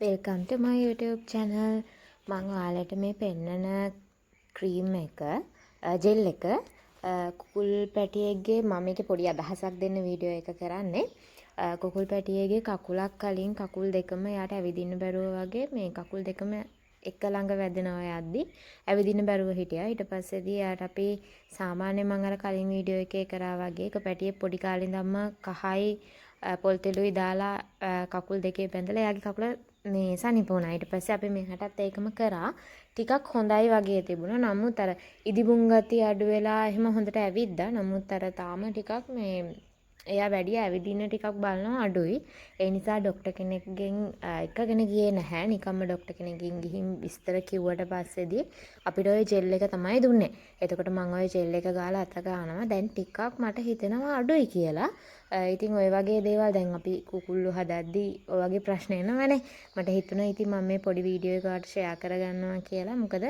Welcome ටු මයි YouTube channel. මම ඔයාලට මේ පෙන්නන ක්‍රීම් එක ජෙල් එක කුකුල් පැටියෙක්ගේ මම මේකේ පොඩි අදහසක් දෙන්න වීඩියෝ එක කරන්නේ. කුකුල් පැටියෙක්ගේ කකුලක් කලින් කකුල් දෙකම යාට ඇවිදින්න බැරුව වගේ මේ කකුල් දෙකම එක ළඟ වැදෙනවා යද්දි ඇවිදින්න බැරුව හිටියා. ඊට පස්සේදී යාට අපි සාමාන්‍යයෙන් මම අර කලින් වීඩියෝ එකේ කරා වගේ එක පැටියෙක් පොඩි කාලේ ඉඳන්ම කහයි පොල් තෙලුයි දාලා කකුල් දෙකේ බැඳලා එයාගේ කකුල මේ සනීප වුණා. ඊට පස්සේ අපි මෙහාටත් ඒකම කරා. ටිකක් හොඳයි වගේ තිබුණා. නමුත් අර ඉදිබුන් ගතිය අඩු වෙලා එහෙම හොඳට ඇවිද්දා. නමුත් අර තාම ටිකක් මේ එයා වැඩි ඇවිදින්න ටිකක් බලනවා අඩුයි. ඒ නිසා ડોක්ටර් කෙනෙක්ගෙන් එකගෙන ගියේ නැහැ. නිකම්ම ડોක්ටර් කෙනෙක්ගෙන් ගිහින් විස්තර කිව්වට පස්සේදී අපිට ওই ජෙල් එක තමයි දුන්නේ. එතකොට මම ওই ජෙල් එක ගාලා අත ගන්නවා. දැන් ටිකක් මට හිතෙනවා අඩුයි කියලා. ඉතින් ওই වගේ දේවල් දැන් අපි කුකුල්ලු හදද්දී ඔය වගේ ප්‍රශ්න එනවනේ. මට හිතුණා ඉතින් මම මේ පොඩි වීඩියෝ එකකට ෂෙයා කරගන්නවා කියලා. මොකද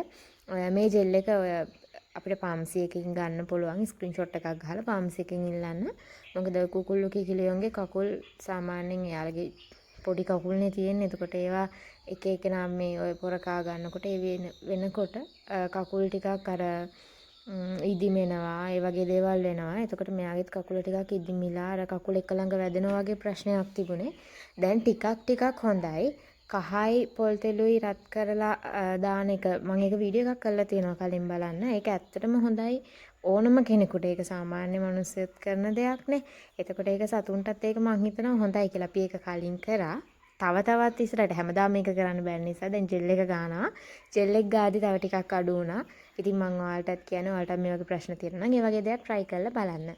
මේ ජෙල් එක ඔය අපිට ෆාමසි එකකින් ගන්න පුළුවන් ස්ක්‍රීන්ෂොට් එකක් ගහලා ෆාමසි එකකින් ඉල්ලන්න. මොකද කුකුල්ලු කිකිලියෝන්ගේ කකුල් සාමාන්‍යයෙන් එයාලගේ පොඩි කකුල්නේ තියෙන්නේ. එතකොට ඒවා එක එක නම් මේ ඔය පොරකා ගන්නකොට ඒ වෙනකොට කකුල් ටිකක් අර ඉදිමෙනවා ඒ වගේ දේවල් වෙනවා. එතකොට මෙයාගෙත් කකුල ටිකක් ඉදිමිලා අර කකුල එක ළඟ වැදෙනවා වගේ ප්‍රශ්නයක් තිබුණේ. දැන් ටිකක් හොඳයි. කහයි පොල් තෙලුයි රත් කරලා දාන එක මම ඒක වීඩියෝ එකක් කරලා තියෙනවා කලින් බලන්න. ඒක ඇත්තටම හොඳයි. ඕනම කෙනෙකුට ඒක සාමාන්‍ය මිනිස්සුත් කරන දෙයක්නේ. එතකොට ඒක සතුන්ටත් ඒක මං හිතනවා හොඳයි කියලා. අපි ඒක කලින් කරා. තවත් ඉස්සරහට හැමදාම මේක කරන්න බැරි නිසා දැන් ජෙල් එක ගන්නවා. ජෙල් එක ගාදී තව ටිකක් අඩු වුණා. ඉතින් මම ඔයාලටත් කියන්නේ ඔයාලට මේ වගේ ප්‍රශ්න තියෙනවා නම් ඒ වගේ දේවල් try කරලා බලන්න.